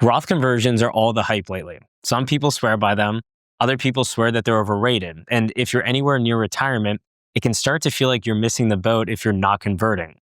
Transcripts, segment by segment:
Roth conversions are all the hype lately. Some people swear by them. Other people swear that they're overrated. And if you're anywhere near retirement, it can start to feel like you're missing the boat if you're not converting.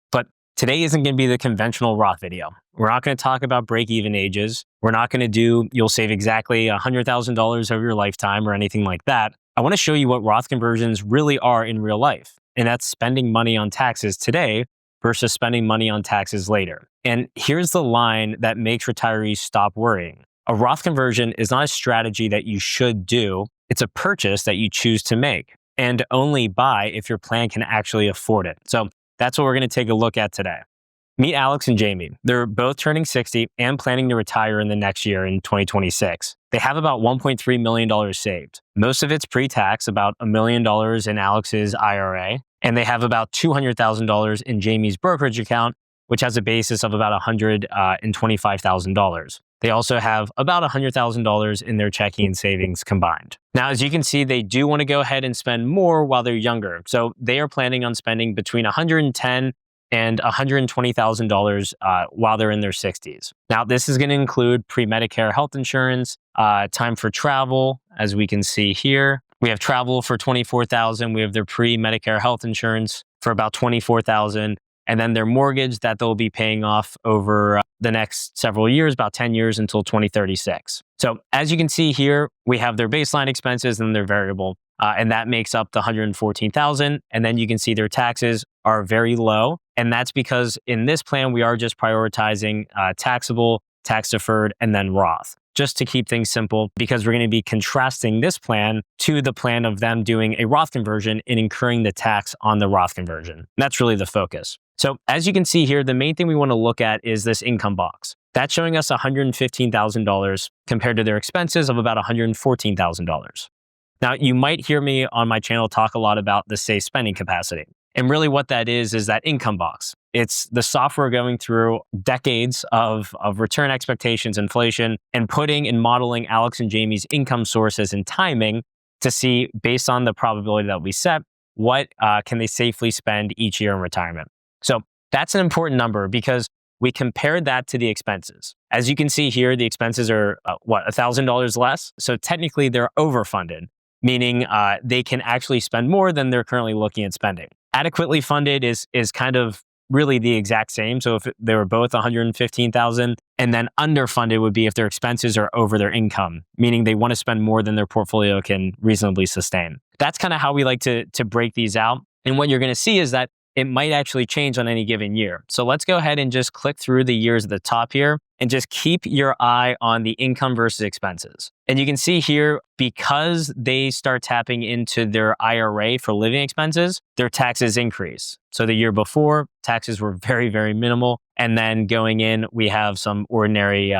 But today isn't going to be the conventional Roth video. We're not going to talk about break-even ages. We're not going to do, you'll save exactly $100,000 over your lifetime or anything like that. I want to show you what Roth conversions really are in real life. And that's spending money on taxes today versus spending money on taxes later. And here's the line that makes retirees stop worrying. A Roth conversion is not a strategy that you should do. It's a purchase that you choose to make and only buy if your plan can actually afford it. So that's what we're going to take a look at today. Meet Alex and Jamie. They're both turning 60 and planning to retire in the next year in 2026. They have about $1.3 million saved. Most of it's pre-tax, about $1 million in Alex's IRA, and they have about $200,000 in Jamie's brokerage account, which has a basis of about $125,000. They also have about $100,000 in their checking and savings combined. Now, as you can see, they do want to go ahead and spend more while they're younger. So they are planning on spending between $110,000 and $120,000 while they're in their 60s. Now, this is going to include pre-Medicare health insurance, time for travel, as we can see here. We have travel for $24,000. We have their pre-Medicare health insurance for about $24,000. And then their mortgage that they'll be paying off over the next several years, about 10 years until 2036. So as you can see here, we have their baseline expenses and their variable, and that makes up the $114,000. And then you can see their taxes are very low. And that's because in this plan, we are just prioritizing taxable, tax deferred, and then Roth, just to keep things simple, because we're going to be contrasting this plan to the plan of them doing a Roth conversion and incurring the tax on the Roth conversion. That's really the focus. So as you can see here, the main thing we want to look at is this income box. That's showing us $115,000 compared to their expenses of about $114,000. Now, you might hear me on my channel talk a lot about the safe spending capacity. And really what that is that income box. It's the software going through decades of return expectations, inflation, and putting and modeling Alex and Jamie's income sources and timing to see, based on the probability that we set, what can they safely spend each year in retirement. So that's an important number because we compared that to the expenses. As you can see here, the expenses are, $1,000 less. So technically they're overfunded, meaning they can actually spend more than they're currently looking at spending. Adequately funded is kind of really the exact same. So if they were both $115,000, and then underfunded would be if their expenses are over their income, meaning they want to spend more than their portfolio can reasonably sustain. That's kind of how we like to break these out. And what you're going to see is that it might actually change on any given year. So let's go ahead and just click through the years at the top here and just keep your eye on the income versus expenses. And you can see here, because they start tapping into their IRA for living expenses, their taxes increase. So the year before, taxes were very, very minimal. And then going in, we have some ordinary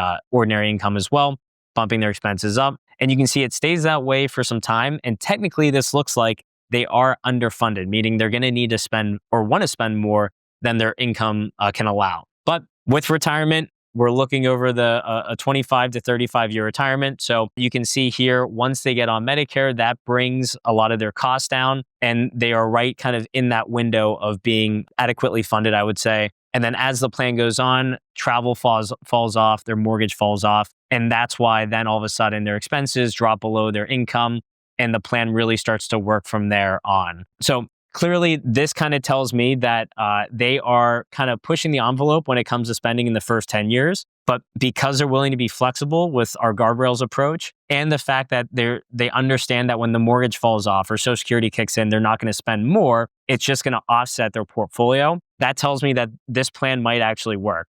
income as well, bumping their expenses up. And you can see it stays that way for some time. And technically, this looks like they are underfunded, meaning they're going to need to spend or want to spend more than their income can allow. But with retirement, we're looking over a 25 to 35 year retirement. So you can see here, once they get on Medicare, that brings a lot of their costs down, and they are right kind of in that window of being adequately funded, I would say. And then as the plan goes on, travel falls off, their mortgage falls off. And that's why then all of a sudden their expenses drop below their income, and the plan really starts to work from there on. So clearly, this kind of tells me that they are kind of pushing the envelope when it comes to spending in the first 10 years. But because they're willing to be flexible with our guardrails approach, and the fact that they understand that when the mortgage falls off or Social Security kicks in, they're not going to spend more, it's just going to offset their portfolio. That tells me that this plan might actually work.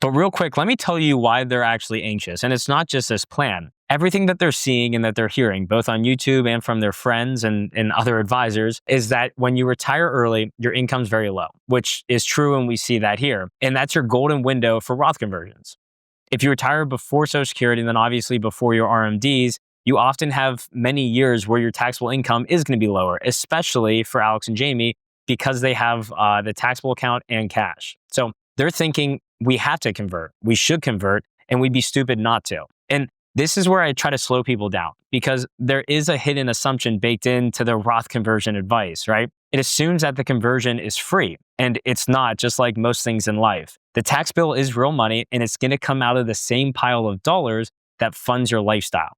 But real quick, let me tell you why they're actually anxious. And it's not just this plan. Everything that they're seeing and that they're hearing, both on YouTube and from their friends and other advisors, is that when you retire early, your income's very low, which is true, and we see that here. And that's your golden window for Roth conversions. If you retire before Social Security, and then obviously before your RMDs, you often have many years where your taxable income is going to be lower, especially for Alex and Jamie, because they have the taxable account and cash. So they're thinking, we have to convert, we should convert, and we'd be stupid not to. And this is where I try to slow people down, because there is a hidden assumption baked into the Roth conversion advice, right? It assumes that the conversion is free, and it's not, just like most things in life. The tax bill is real money, and it's going to come out of the same pile of dollars that funds your lifestyle.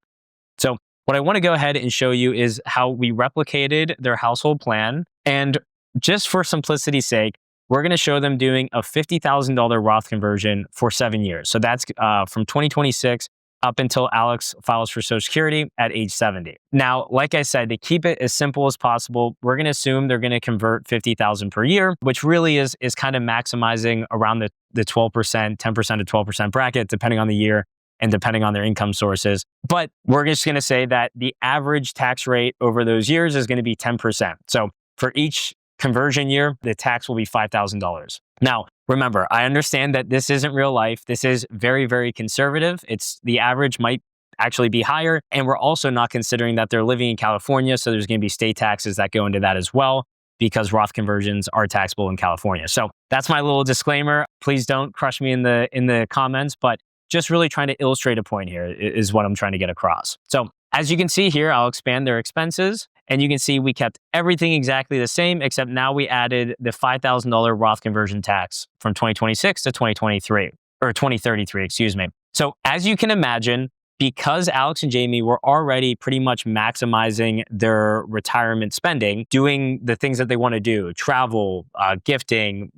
So what I want to go ahead and show you is how we replicated their household plan. And just for simplicity's sake, we're going to show them doing a $50,000 Roth conversion for 7 years. So that's from 2026 up until Alex files for Social Security at age 70. Now, like I said, to keep it as simple as possible, we're going to assume they're going to convert 50,000 per year, which really is kind of maximizing around the 12%, 10% to 12% bracket, depending on the year and depending on their income sources. But we're just going to say that the average tax rate over those years is going to be 10%. So for each conversion year, the tax will be $5,000. Now, remember, I understand that this isn't real life. This is very, very conservative. The average might actually be higher. And we're also not considering that they're living in California. So there's going to be state taxes that go into that as well, because Roth conversions are taxable in California. So that's my little disclaimer. Please don't crush me in the comments, but just really trying to illustrate a point here is what I'm trying to get across. So as you can see here, I'll expand their expenses, and you can see we kept everything exactly the same, except now we added the $5,000 Roth conversion tax from 2026 to 2023, or 2033, excuse me. So as you can imagine, because Alex and Jamie were already pretty much maximizing their retirement spending, doing the things that they want to do, travel, gifting,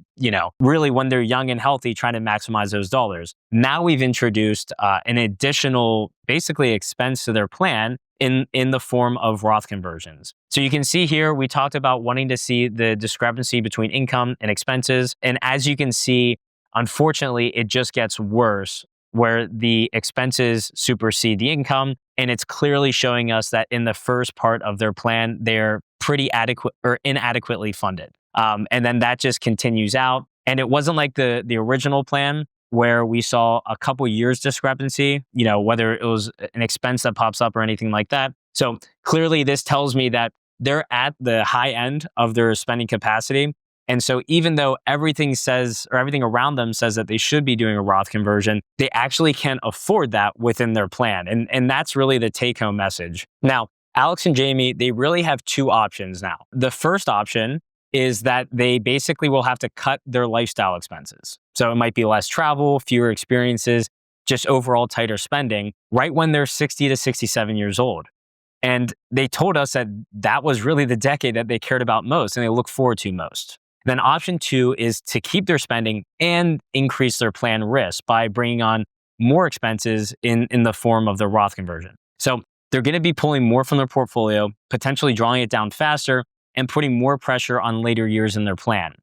really when they're young and healthy, trying to maximize those dollars. Now we've introduced an additional, basically, expense to their plan in the form of Roth conversions. So you can see here, we talked about wanting to see the discrepancy between income and expenses. And as you can see, unfortunately, it just gets worse, where the expenses supersede the income. And it's clearly showing us that in the first part of their plan, they're pretty adequate or inadequately funded. And then that just continues out. And it wasn't like the original plan where we saw a couple years discrepancy, whether it was an expense that pops up or anything like that. So clearly this tells me that they're at the high end of their spending capacity. And so even though everything around them says that they should be doing a Roth conversion, they actually can't afford that within their plan. And that's really the take-home message. Now, Alex and Jamie, they really have two options now. The first option is that they basically will have to cut their lifestyle expenses. So it might be less travel, fewer experiences, just overall tighter spending right when they're 60 to 67 years old. And they told us that was really the decade that they cared about most and they look forward to most. Then option two is to keep their spending and increase their plan risk by bringing on more expenses in the form of the Roth conversion. So they're going to be pulling more from their portfolio, potentially drawing it down faster and putting more pressure on later years in their plan.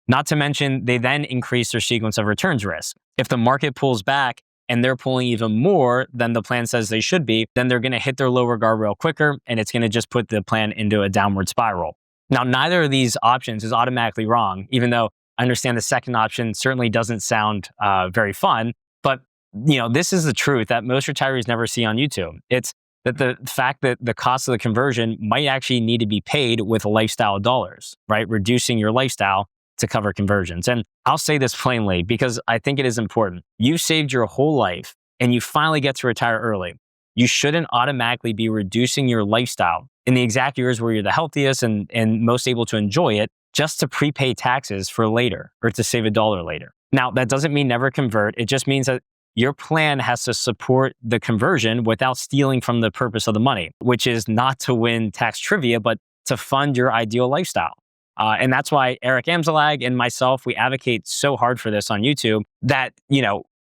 Not to mention, they then increase their sequence of returns risk. If the market pulls back and they're pulling even more than the plan says they should be, then they're going to hit their lower guardrail quicker, and it's going to just put the plan into a downward spiral. Now, neither of these options is automatically wrong, even though I understand the second option certainly doesn't sound very fun. But this is the truth that most retirees never see on YouTube. It's that the fact that the cost of the conversion might actually need to be paid with lifestyle dollars, right? Reducing your lifestyle to cover conversions. And I'll say this plainly because I think it is important. You saved your whole life and you finally get to retire early. You shouldn't automatically be reducing your lifestyle in the exact years where you're the healthiest and most able to enjoy it just to prepay taxes for later or to save a dollar later. Now, that doesn't mean never convert. It just means that your plan has to support the conversion without stealing from the purpose of the money, which is not to win tax trivia, but to fund your ideal lifestyle. And that's why Eric Amzalag and myself, we advocate so hard for this on YouTube that,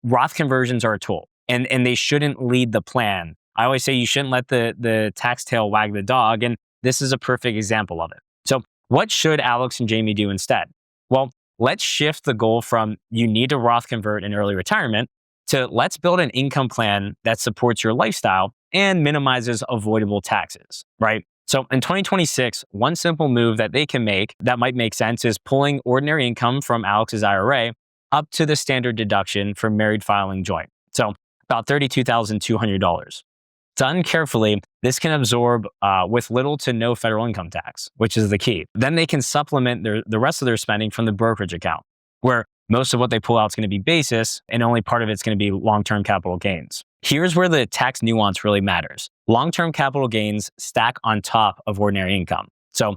Roth conversions are a tool and they shouldn't lead the plan. I always say you shouldn't let the tax tail wag the dog, and this is a perfect example of it. So what should Alex and Jamie do instead? Well, let's shift the goal from you need to Roth convert in early retirement to let's build an income plan that supports your lifestyle and minimizes avoidable taxes, right? So in 2026, one simple move that they can make that might make sense is pulling ordinary income from Alex's IRA up to the standard deduction for married filing joint. So about $32,200. Done carefully, this can absorb with little to no federal income tax, which is the key. Then they can supplement the rest of their spending from the brokerage account, where most of what they pull out is going to be basis and only part of it's going to be long-term capital gains. Here's where the tax nuance really matters. Long-term capital gains stack on top of ordinary income. So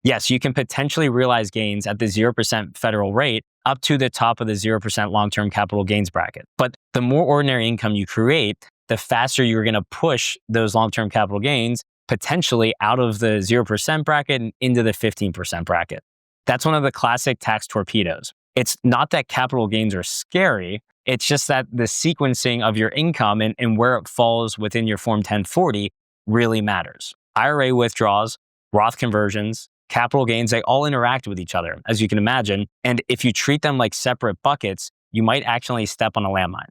Yes, you can potentially realize gains at the 0% federal rate up to the top of the 0% long-term capital gains bracket. But the more ordinary income you create, the faster you're going to push those long-term capital gains potentially out of the 0% bracket and into the 15% bracket. That's one of the classic tax torpedoes. It's not that capital gains are scary. It's just that the sequencing of your income and where it falls within your Form 1040 really matters. IRA withdrawals, Roth conversions, capital gains, they all interact with each other, as you can imagine. And if you treat them like separate buckets, you might actually step on a landmine.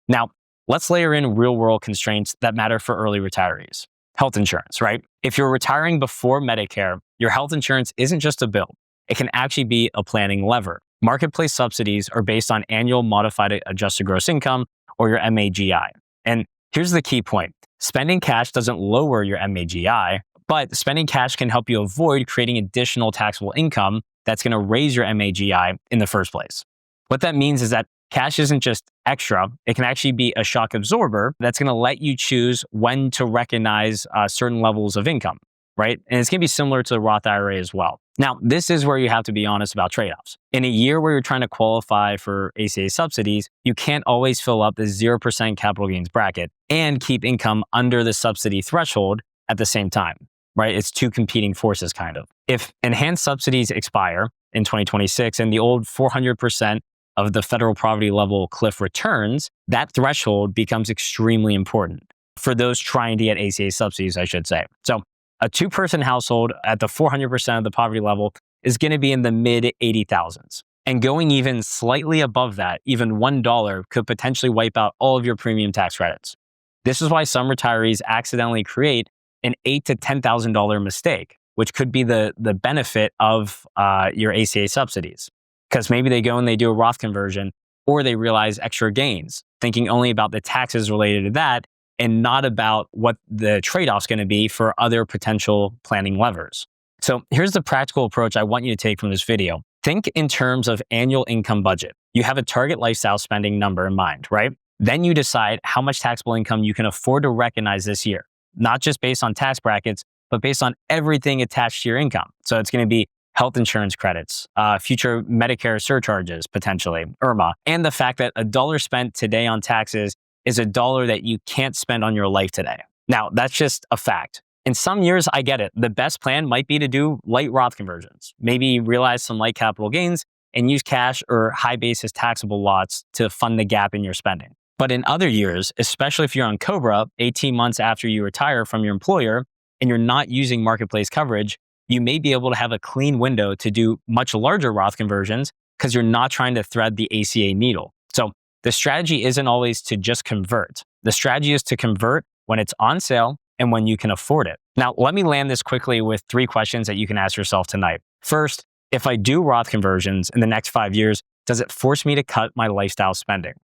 Now, let's layer in real world constraints that matter for early retirees. Health insurance, right? If you're retiring before Medicare, your health insurance isn't just a bill. It can actually be a planning lever. Marketplace subsidies are based on annual modified adjusted gross income, or your MAGI. And here's the key point. Spending cash doesn't lower your MAGI, but spending cash can help you avoid creating additional taxable income that's going to raise your MAGI in the first place. What that means is that cash isn't just extra. It can actually be a shock absorber that's going to let you choose when to recognize certain levels of income, right? And it's going to be similar to the Roth IRA as well. Now, this is where you have to be honest about trade-offs. In a year where you're trying to qualify for ACA subsidies, you can't always fill up the 0% capital gains bracket and keep income under the subsidy threshold at the same time, right? It's two competing forces, kind of. If enhanced subsidies expire in 2026 and the old 400% of the federal poverty level cliff returns, that threshold becomes extremely important for those trying to get ACA subsidies, I should say. So a two-person household at the 400% of the poverty level is going to be in the mid 80,000s. And going even slightly above that, even $1 could potentially wipe out all of your premium tax credits. This is why some retirees accidentally create an $8,000 to $10,000 mistake, which could be the benefit of your ACA subsidies. Because maybe they go and they do a Roth conversion, or they realize extra gains, thinking only about the taxes related to that and not about what the trade-off's going to be for other potential planning levers. So here's the practical approach I want you to take from this video. Think in terms of annual income budget. You have a target lifestyle spending number in mind, right? Then you decide how much taxable income you can afford to recognize this year, not just based on tax brackets, but based on everything attached to your income. So it's going to be health insurance credits, future Medicare surcharges, potentially, IRMA, and the fact that $1 spent today on taxes is $1 that you can't spend on your life today. Now, that's just a fact. In some years, I get it. The best plan might be to do light Roth conversions, maybe realize some light capital gains and use cash or high basis taxable lots to fund the gap in your spending. But in other years, especially if you're on COBRA, 18 months after you retire from your employer and you're not using marketplace coverage, you may be able to have a clean window to do much larger Roth conversions because you're not trying to thread the ACA needle. So the strategy isn't always to just convert. The strategy is to convert when it's on sale and when you can afford it. Now, let me land this quickly with 3 questions that you can ask yourself tonight. First, if I do Roth conversions in the next 5 years, does it force me to cut my lifestyle spending?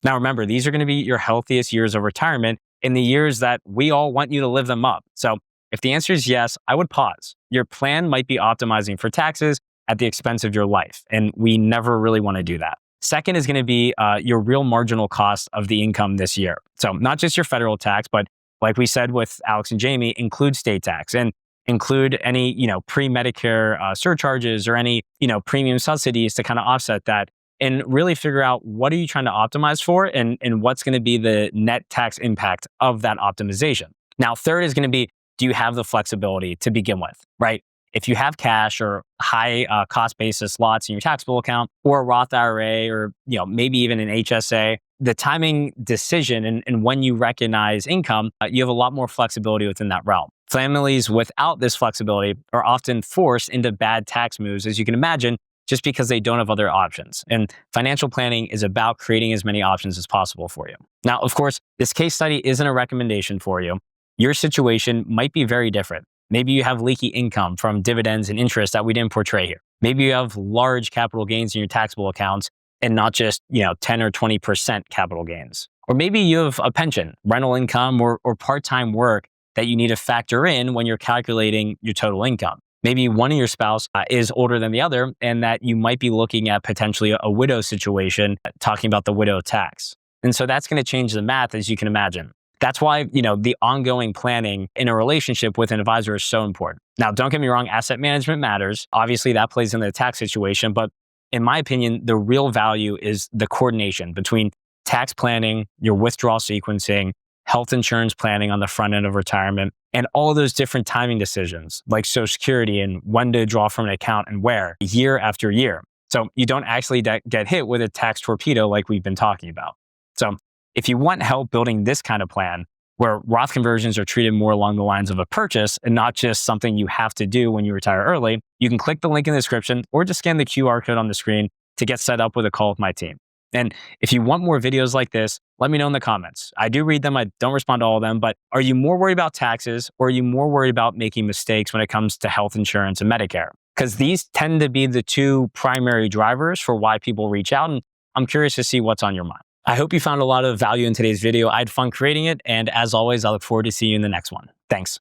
Now, remember, these are going to be your healthiest years of retirement in the years that we all want you to live them up. So if the answer is yes, I would pause. Your plan might be optimizing for taxes at the expense of your life, and we never really want to do that. Second is going to be your real marginal cost of the income this year. So not just your federal tax, but like we said with Alex and Jamie, include state tax and include any pre-Medicare surcharges or any premium subsidies to kind of offset that, and really figure out what are you trying to optimize for and what's going to be the net tax impact of that optimization. Now, third is going to be, do you have the flexibility to begin with, right? If you have cash or high cost basis lots in your taxable account or a Roth IRA or maybe even an HSA, the timing decision and when you recognize income, you have a lot more flexibility within that realm. Families without this flexibility are often forced into bad tax moves, as you can imagine, just because they don't have other options. And financial planning is about creating as many options as possible for you. Now, of course, this case study isn't a recommendation for you. Your situation might be very different. Maybe you have leaky income from dividends and interest that we didn't portray here. Maybe you have large capital gains in your taxable accounts and not just 10 or 20% capital gains. Or maybe you have a pension, rental income, or part-time work that you need to factor in when you're calculating your total income. Maybe one of your spouse is older than the other, and that you might be looking at potentially a widow situation, talking about the widow tax. And so that's going to change the math, as you can imagine. That's why, the ongoing planning in a relationship with an advisor is so important. Now, don't get me wrong, asset management matters. Obviously, that plays into the tax situation. But in my opinion, the real value is the coordination between tax planning, your withdrawal sequencing, health insurance planning on the front end of retirement, and all those different timing decisions like Social Security and when to draw from an account and where, year after year. So you don't actually get hit with a tax torpedo like we've been talking about. So if you want help building this kind of plan, where Roth conversions are treated more along the lines of a purchase and not just something you have to do when you retire early, you can click the link in the description or just scan the QR code on the screen to get set up with a call with my team. And if you want more videos like this, let me know in the comments. I do read them. I don't respond to all of them, but are you more worried about taxes or are you more worried about making mistakes when it comes to health insurance and Medicare? Because these tend to be the two primary drivers for why people reach out. And I'm curious to see what's on your mind. I hope you found a lot of value in today's video. I had fun creating it. And as always, I look forward to seeing you in the next one. Thanks.